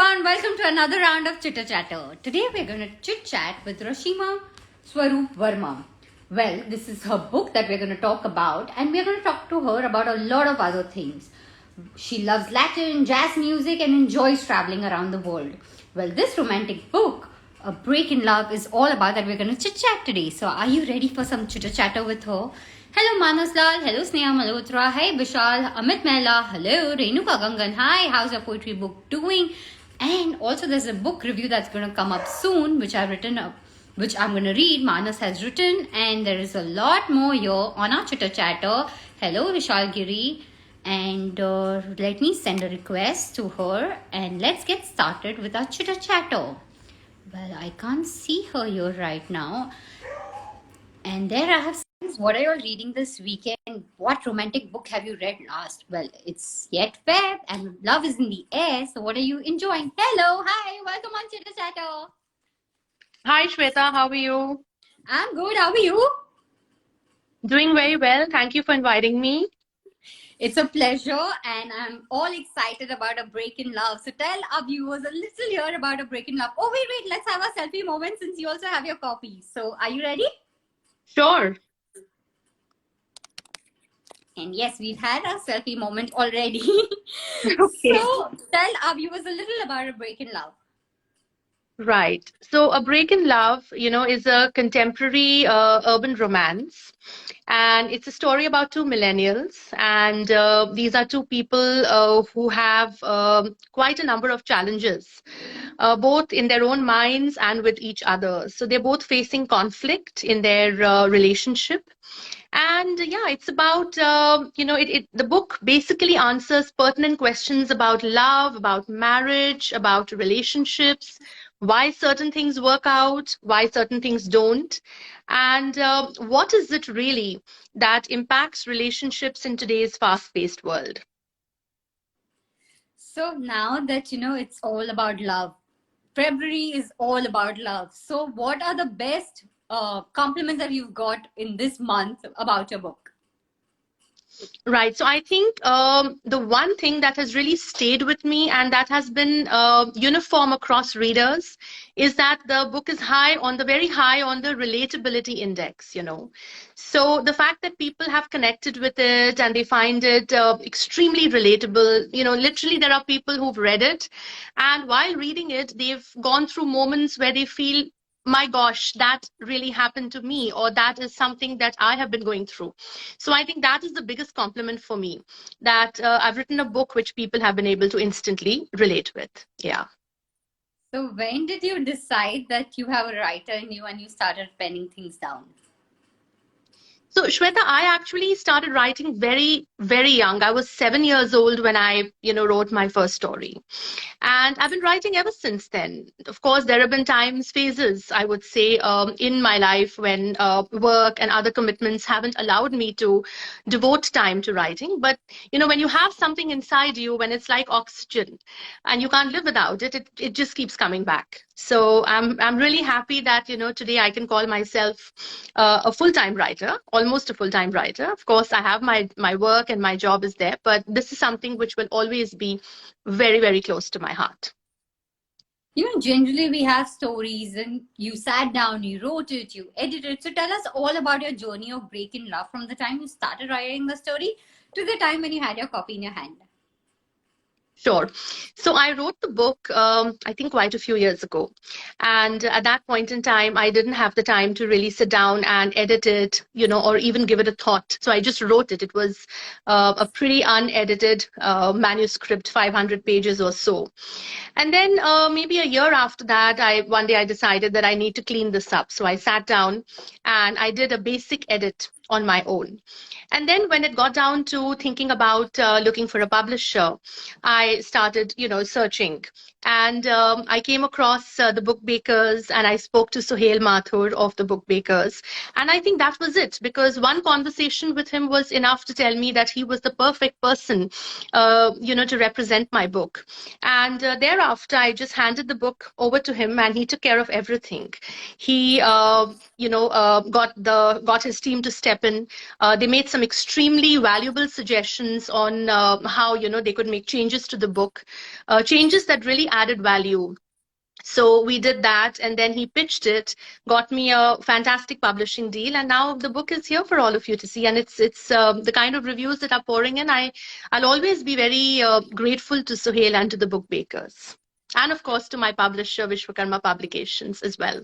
everyone, welcome to another round of Chitter Chatter. Today we're going to chit chat with Rrashima Swaarup Verma. Well, this is her book that we're going to talk about, and we're going to talk to her about a lot of other things. She loves Latin, jazz music, and enjoys traveling around the world. Well, this romantic book, A Break in Love, is all about that we're going to chit chat today. So, are you ready for some chitter chatter with her? Hello Manas Lal, hello Sneha Malhotra, hi Vishal, Amit Mehla, hello Renuka Gangan, hi, how's your poetry book doing? And also there's a book review that's going to come up soon, which I've written up, which I'm going to read, Manas has written, and there is a lot more here on our Chitter Chatter. Hello Vishal Giri, and let me send a request to her, and let's get started with our Chitter Chatter. Well, I can't see her here right now. And there I have said, what are you all reading this weekend? What romantic book have you read last? Well, it's yet Feb and love is in the air. So what are you enjoying? Hello, hi, welcome on Chitter Chatter. Hi Shweta, how are you? I'm good, how are you? Doing very well. Thank you for inviting me. It's a pleasure, and I'm all excited about A Break in Love. So tell our viewers a little here about A Break in Love. Oh, wait, let's have a selfie moment since you also have your copy. So are you ready? Sure. And yes, we've had our selfie moment already. Okay. So tell our viewers a little about A Break in Love. Right. So A Break in Love, is a contemporary urban romance. And it's a story about two millennials. And these are two people who have quite a number of challenges, both in their own minds and with each other. So they're both facing conflict in their relationship. And yeah, it's about, the book basically answers pertinent questions about love, about marriage, about relationships, why certain things work out, why certain things don't, and what is it really that impacts relationships in today's fast-paced world. So now that it's all about love, February is all about love. So what are the best compliments that you've got in this month about your book? Right. So I think the one thing that has really stayed with me and that has been uniform across readers is that the book is very high on the relatability index, So the fact that people have connected with it and they find it extremely relatable, literally there are people who've read it, and while reading it, they've gone through moments where they feel, my gosh, that really happened to me, or that is something that I have been going through. So I think that is the biggest compliment for me, that I've written a book which people have been able to instantly relate with. Yeah. So when did you decide that you have a writer in you and you started penning things down? So Shweta, I actually started writing very, very young. I was 7 years old when I, wrote my first story. And I've been writing ever since then. Of course, there have been phases, I would say, in my life when work and other commitments haven't allowed me to devote time to writing. But, when you have something inside you, when it's like oxygen and you can't live without it, it just keeps coming back. So I'm really happy that, today I can call myself a full-time writer, almost a full-time writer. Of course, I have my work and my job is there, but this is something which will always be very, very close to my heart. Generally we have stories and you sat down, you wrote it, you edited it. So tell us all about your journey of Break in Love from the time you started writing the story to the time when you had your copy in your hand. Sure. So I wrote the book, I think quite a few years ago. And at that point in time, I didn't have the time to really sit down and edit it, or even give it a thought. So I just wrote it. It was a pretty unedited manuscript, 500 pages or so. And then maybe a year after that, one day I decided that I need to clean this up. So I sat down and I did a basic edit on my own. And then when it got down to thinking about looking for a publisher, I started, searching. And I came across the Book Bakers, and I spoke to Suhail Mathur of the Book Bakers. And I think that was it, because one conversation with him was enough to tell me that he was the perfect person, to represent my book. And thereafter, I just handed the book over to him, and he took care of everything. He, got his team to step step in. They made some extremely valuable suggestions on how, they could make changes to the book, changes that really added value. So we did that, and then he pitched it, got me a fantastic publishing deal, and now the book is here for all of you to see. And it's the kind of reviews that are pouring in. I'll always be very grateful to Suhail and to the book bakers, and of course to my publisher Vishwakarma Publications as well.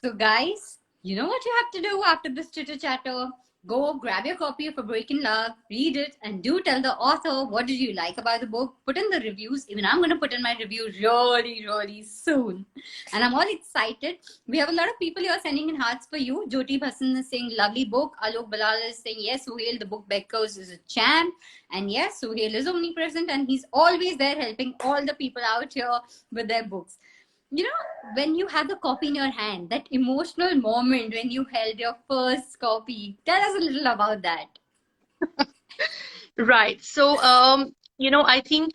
So guys, you know what you have to do after this chitter chatter? Go grab your copy of A Break in Love, read it, and do tell the author what did you like about the book. Put in the reviews. Even I'm going to put in my review really, really soon. And I'm all excited. We have a lot of people here sending in hearts for you. Jyoti Bhasan is saying, lovely book. Alok Balal is saying, yes, Suhail, the book Beckers is a champ. And yes, Suhail is omnipresent and he's always there helping all the people out here with their books. You know, when you had the copy in your hand, that emotional moment when you held your first copy, tell us a little about that. Right. So, I think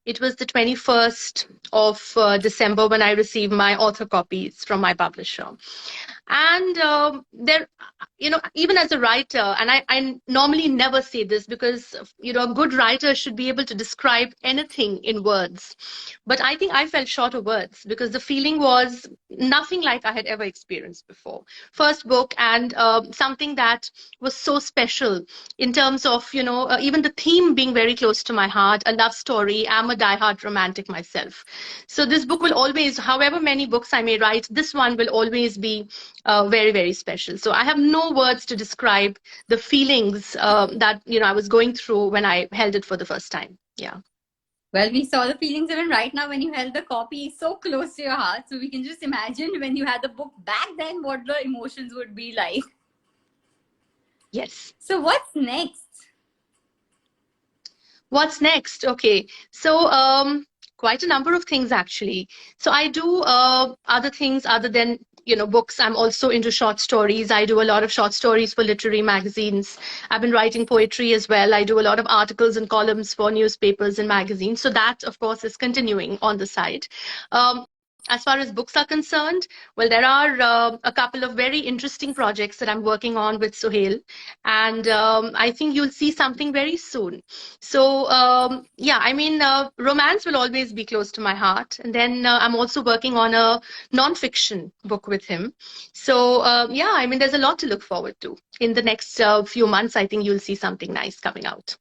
it was the 21st of December when I received my author copies from my publisher. And there, even as a writer, and I normally never say this because, a good writer should be able to describe anything in words. But I think I fell short of words because the feeling was nothing like I had ever experienced before. First book, and something that was so special in terms of, even the theme being very close to my heart, a love story. I'm a diehard romantic myself. So this book will always, however many books I may write, this one will always be very, very special. So I have no words to describe the feelings that, I was going through when I held it for the first time. Yeah. Well, we saw the feelings even right now when you held the copy so close to your heart. So we can just imagine when you had the book back then, what the emotions would be like. Yes. So what's next? What's next? Okay. So quite a number of things, actually. So I do other things other than books. I'm also into short stories. I do a lot of short stories for literary magazines. I've been writing poetry as well. I do a lot of articles and columns for newspapers and magazines. So that, of course, is continuing on the side. As far as books are concerned, well, there are a couple of very interesting projects that I'm working on with Suhail, and I think you'll see something very soon. So yeah, I mean, romance will always be close to my heart, and then I'm also working on a non-fiction book with him. So yeah, I mean, there's a lot to look forward to. In the next few months, I think you'll see something nice coming out.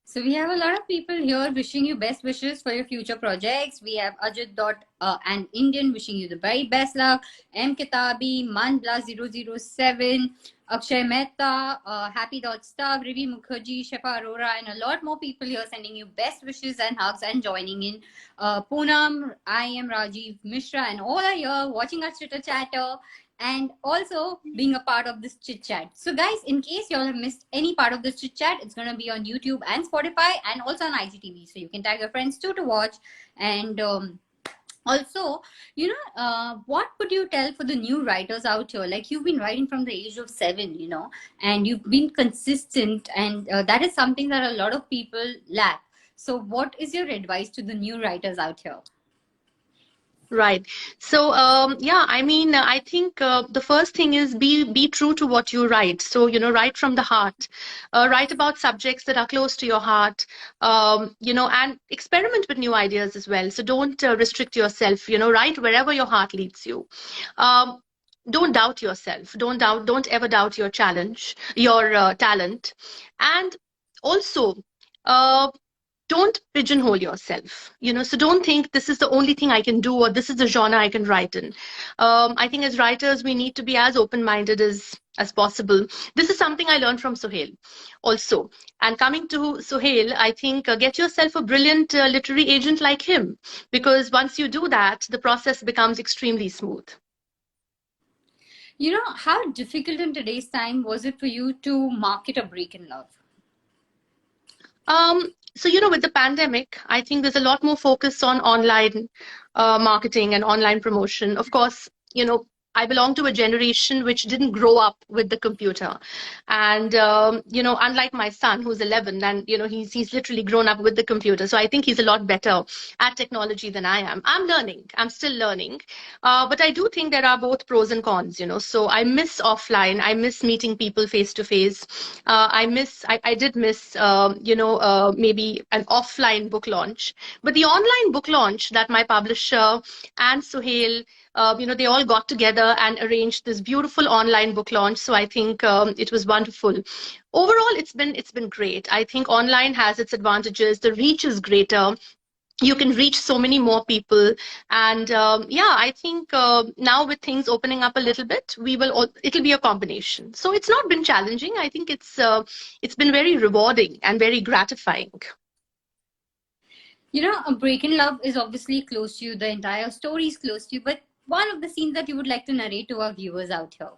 So we have a lot of people here wishing you best wishes for your future projects. We have Ajit an Indian wishing you the very best luck. M Kitabi, Manbla007, Akshay Mehta, Happy Star, Rivi Mukherjee, Shefa Arora, and a lot more people here sending you best wishes and hugs and joining in. Poonam, I am Rajiv Mishra, and all are here watching us Chitter Chatter and also being a part of this chit chat. So guys, in case you all have missed any part of this chit chat, it's going to be on YouTube and Spotify and also on IGTV. So you can tag your friends too to watch. And also, what would you tell for the new writers out here? Like, you've been writing from the age of 7, and you've been consistent, and that is something that a lot of people lack. So what is your advice to the new writers out here? Right. So yeah, I mean, I think the first thing is be true to what you write. So write from the heart. Write about subjects that are close to your heart. And experiment with new ideas as well. So don't restrict yourself. Write wherever your heart leads you. Don't doubt yourself. Don't ever doubt your your talent, and also. Don't pigeonhole yourself, so don't think this is the only thing I can do or this is the genre I can write in. I think as writers, we need to be as open-minded as possible. This is something I learned from Suhail also. And coming to Suhail, I think get yourself a brilliant literary agent like him, because once you do that, the process becomes extremely smooth. How difficult in today's time was it for you to market A Break in Love? So, with the pandemic, I think there's a lot more focus on online marketing and online promotion. Of course, I belong to a generation which didn't grow up with the computer. And, unlike my son who's 11 and, he's literally grown up with the computer. So I think he's a lot better at technology than I am. I'm learning. I'm still learning. But I do think there are both pros and cons, So I miss offline. I miss meeting people face to face. I did miss, maybe an offline book launch. But the online book launch that my publisher and Suhail, they all got together and arranged this beautiful online book launch. So I think it was wonderful. Overall, it's been great. I think online has its advantages. The reach is greater. You can reach so many more people, and I think now with things opening up a little bit, it'll be a combination. So it's not been challenging. I think it's been very rewarding and very gratifying. A Break in Love is obviously close to you. The entire story is close to you. But one of the scenes that you would like to narrate to our viewers out here.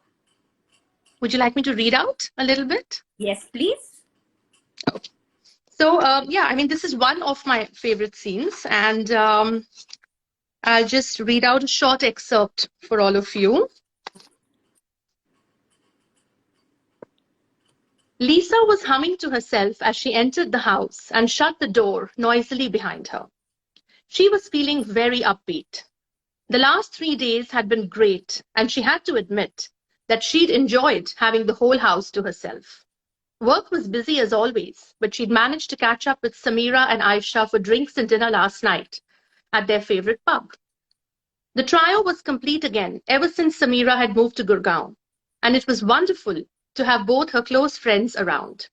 Would you like me to read out a little bit? Yes, please. Okay. So, this is one of my favorite scenes. And I'll just read out a short excerpt for all of you. Lisa was humming to herself as she entered the house and shut the door noisily behind her. She was feeling very upbeat. The last 3 days had been great, and she had to admit that she'd enjoyed having the whole house to herself. Work was busy as always, but she'd managed to catch up with Samira and Aisha for drinks and dinner last night at their favorite pub. The trio was complete again ever since Samira had moved to Gurgaon, and it was wonderful to have both her close friends around.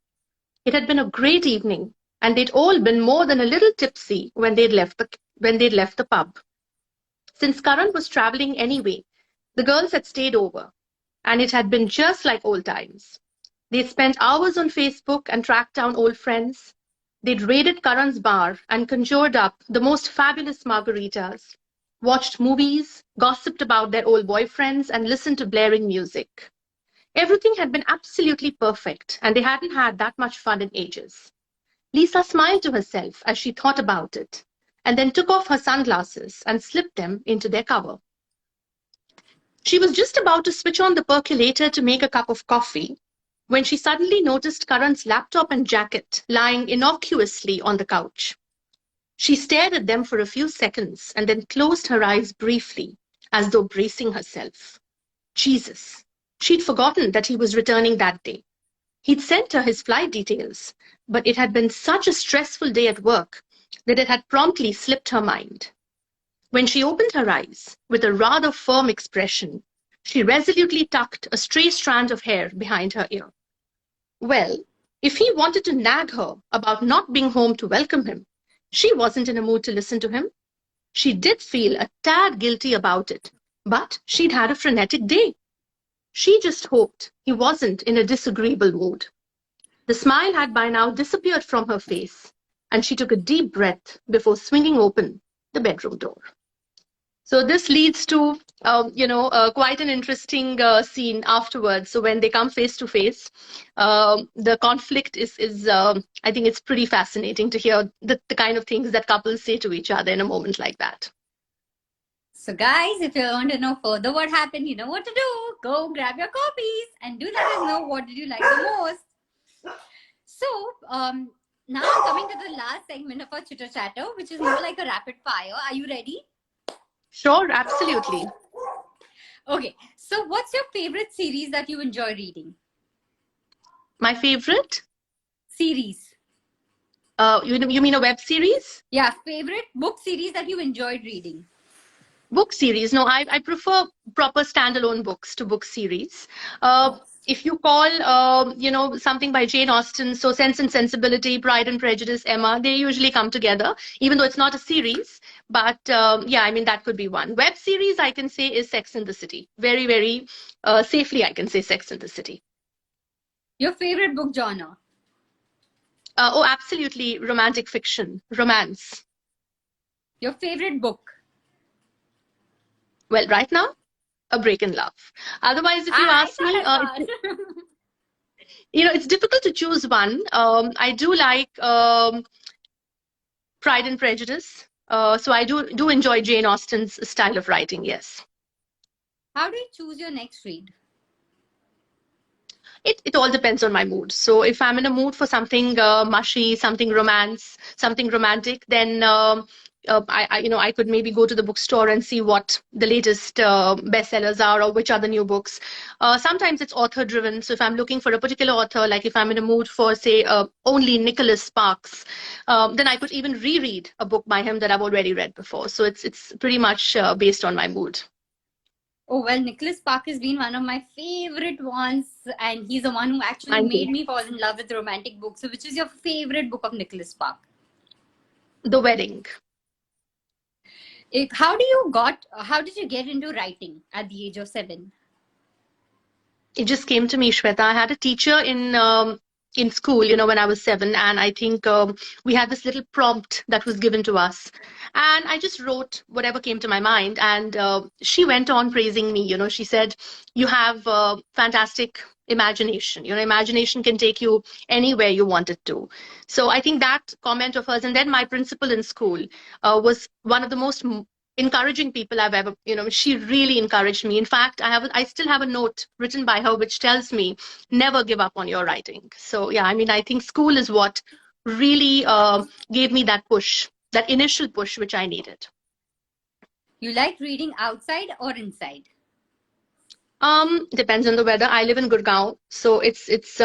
It had been a great evening, and they'd all been more than a little tipsy when they'd left the pub. Since Karan was traveling anyway, the girls had stayed over, and it had been just like old times. They'd spent hours on Facebook and tracked down old friends. They'd raided Karan's bar and conjured up the most fabulous margaritas, watched movies, gossiped about their old boyfriends, and listened to blaring music. Everything had been absolutely perfect, and they hadn't had that much fun in ages. Lisa smiled to herself as she thought about it, and then took off her sunglasses and slipped them into their cover. She was just about to switch on the percolator to make a cup of coffee when she suddenly noticed Karan's laptop and jacket lying innocuously on the couch. She stared at them for a few seconds and then closed her eyes briefly, as though bracing herself. Jesus! She'd forgotten that he was returning that day. He'd sent her his flight details, but it had been such a stressful day at work that it had promptly slipped her mind. When she opened her eyes, with a rather firm expression, she resolutely tucked a stray strand of hair behind her ear. Well, if he wanted to nag her about not being home to welcome him, she wasn't in a mood to listen to him. She did feel a tad guilty about it, but she'd had a frenetic day. She just hoped he wasn't in a disagreeable mood. The smile had by now disappeared from her face, and she took a deep breath before swinging open the bedroom door. So this leads to, quite an interesting scene afterwards. So when they come face to face, the conflict is I think it's pretty fascinating to hear the kind of things that couples say to each other in a moment like that. So guys, if you want to know further what happened, you know what to do. Go grab your copies and do let us know what did you like the most. So now coming to the last segment of our Chitter Chatter, which is more like a rapid fire. Are you ready? Sure, absolutely. Okay, so what's your favorite series that you enjoy reading? My favorite? Series. You mean a web series? Yeah, favorite book series that you enjoyed reading. Book series? No, I prefer proper standalone books to book series. If you call, something by Jane Austen, so Sense and Sensibility, Pride and Prejudice, Emma, they usually come together, even though it's not a series. But that could be one. Web series, I can say, is Sex and the City. Very, very safely, I can say Sex and the City. Your favorite book genre? Absolutely, romantic fiction, romance. Your favorite book? Well, right now, A Break in Love. Otherwise, if you ask me, it's difficult to choose one. I do like Pride and Prejudice. So I do enjoy Jane Austen's style of writing, yes. How do you choose your next read? It all depends on my mood. So if I'm in a mood for something mushy, something romantic, then I could maybe go to the bookstore and see what the latest bestsellers are or which are the new books. Sometimes it's author driven. So if I'm looking for a particular author, like if I'm in a mood for say only Nicholas Sparks, then I could even reread a book by him that I've already read before. So it's pretty much based on my mood. Oh, well, Nicholas Spark has been one of my favorite ones, and he's the one who actually Thank you. made me fall in love with romantic books. So, which is your favorite book of Nicholas Spark? The Wedding. How did you get into writing at the age of 7? It just came to me, Shweta. I had a teacher in school, when I was 7, and I think we had this little prompt that was given to us, and I just wrote whatever came to my mind. And she went on praising me. She said, "You have fantastic imagination. Imagination can take you anywhere you want it to." So I think that comment of hers, and then my principal in school was one of the most encouraging people I've ever, she really encouraged me. In fact, I still have a note written by her which tells me never give up on your writing. So yeah, I mean, I think school is what really gave me that push, that initial push which I needed. You like reading outside or inside? Depends on the weather. I live in Gurgaon, so it's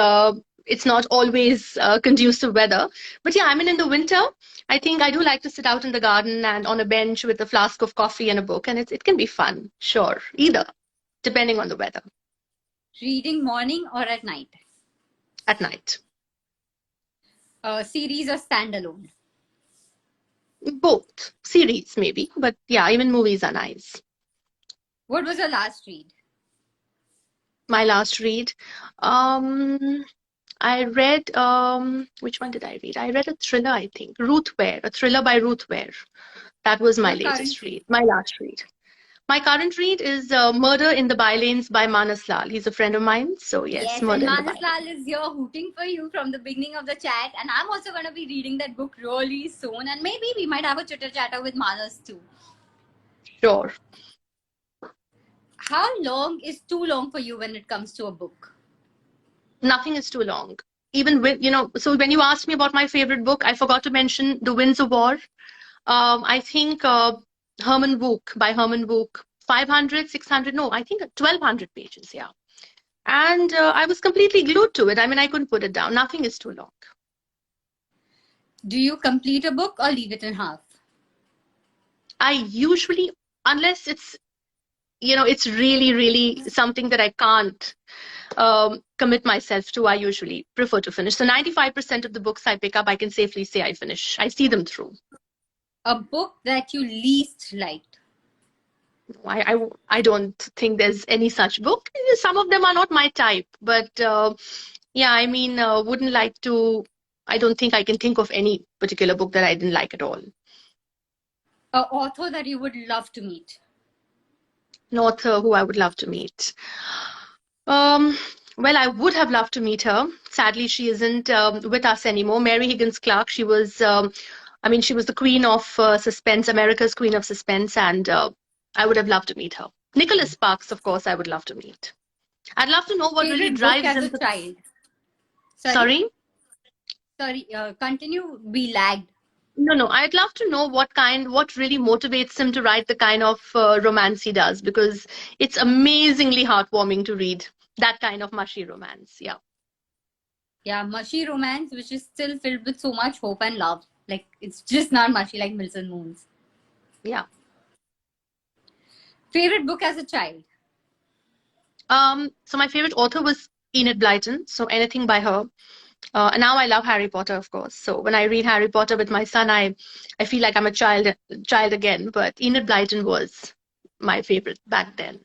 not always conducive weather. But yeah, I mean, in the winter, I think I do like to sit out in the garden and on a bench with a flask of coffee and a book, and it can be fun. Sure, either, depending on the weather. Reading morning or at night? At night, Series or standalone? both series maybe, but yeah, even movies are nice. What was your last read? My last read, I read which one did I read? I read a thriller, I think, Ruth Ware, a thriller by Ruth Ware. That was my Your current latest read? read, my last read. My current read is Murder in the Bylanes by Manas Lal. He's a friend of mine. So yes, Yes, and Murder in the Manas Bylanes. Lal is here hooting for you from the beginning of the chat. And I'm also going to be reading that book really soon. And maybe we might have a chitter chatter with Manas too. Sure. How long is too long for you when it comes to a book? Nothing is too long. Even with, so when you asked me about my favorite book, I forgot to mention The Winds of War. I think Herman Wouk, by Herman Wouk, 500, 600, no, I think 1200 pages, yeah. And I was completely glued to it. I mean, I couldn't put it down. Nothing is too long. Do you complete a book or leave it in half? I usually, unless it's really, really something that I can't commit myself to, I usually prefer to finish. So 95% of the books I pick up, I can safely say I finish. I see them through. A book that you least liked? I don't think there's any such book. Some of them are not my type, but yeah, I mean, wouldn't like to. I don't think I can think of any particular book that I didn't like at all. An author that you would love to meet? An author who I would love to meet. Um, well, I would have loved to meet her. Sadly, she isn't with us anymore. Mary Higgins Clark. She was, I mean, she was the queen of suspense, America's queen of suspense, and I would have loved to meet her. Nicholas Sparks, of course, I would love to meet. I'd love to know what really Favorite book drives as a him. child? Sorry? Sorry? Sorry, continue. We lagged. No, no. I'd love to know what really motivates him to write the kind of romance he does, because it's amazingly heartwarming to read that kind of mushy romance. Yeah. Yeah, mushy romance, which is still filled with so much hope and love. Like, it's just not mushy like Milton Moons. Yeah. Favorite book as a child? So my favorite author was Enid Blyton, so anything by her. And now I love Harry Potter, of course. So when I read Harry Potter with my son, I feel like I'm a child again. But Enid Blyton was my favorite back then.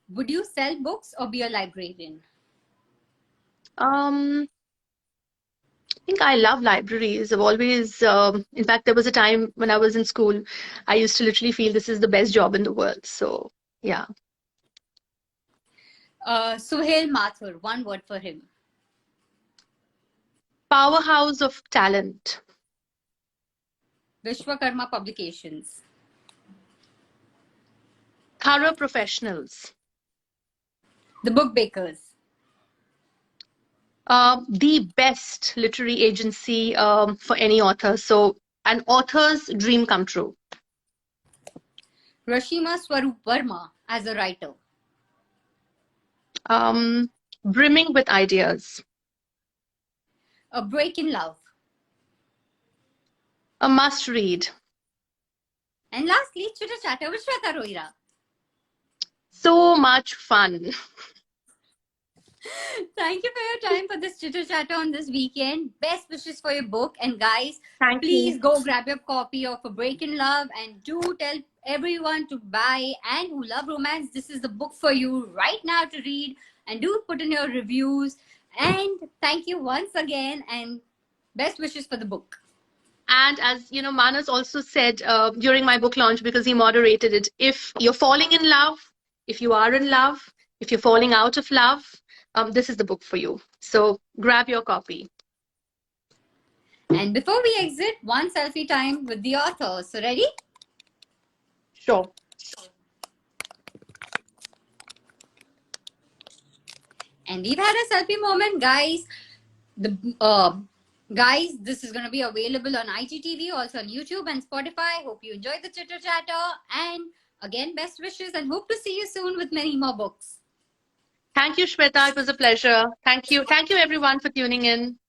Would you sell books or be a librarian? I think I love libraries. I've always, in fact, there was a time when I was in school, I used to literally feel this is the best job in the world. So yeah. Suhail Mathur, one word for him. Powerhouse of talent. Vishwakarma Publications. Thorough professionals. The Book Bakers. The best literary agency for any author. So an author's dream come true. Rrashima Swaarup Verma as a writer. Brimming with ideas. A Break in Love. A must read. And lastly, Chitter Chatter with Shweta Rohira. So much fun. Thank you for your time for this Chitter Chatter on this weekend. Best wishes for your book. And guys, Thank please you. go grab your copy of A Break in Love and do tell everyone to buy, and who love romance, this is the book for you right now to read, and do put in your reviews. And thank you once again, and best wishes for the book. And as you know, Manas also said during my book launch, because he moderated it, if you're falling in love, if you are in love, if you're falling out of love, this is the book for you. So grab your copy. And before we exit, one selfie time with the author. So ready? Sure. And we've had a selfie moment, guys. Guys, this is going to be available on IGTV, also on YouTube and Spotify. Hope you enjoyed the Chitter Chatter. And again, best wishes, and hope to see you soon with many more books. Thank you, Shweta. It was a pleasure. Thank you. Thank you, everyone, for tuning in.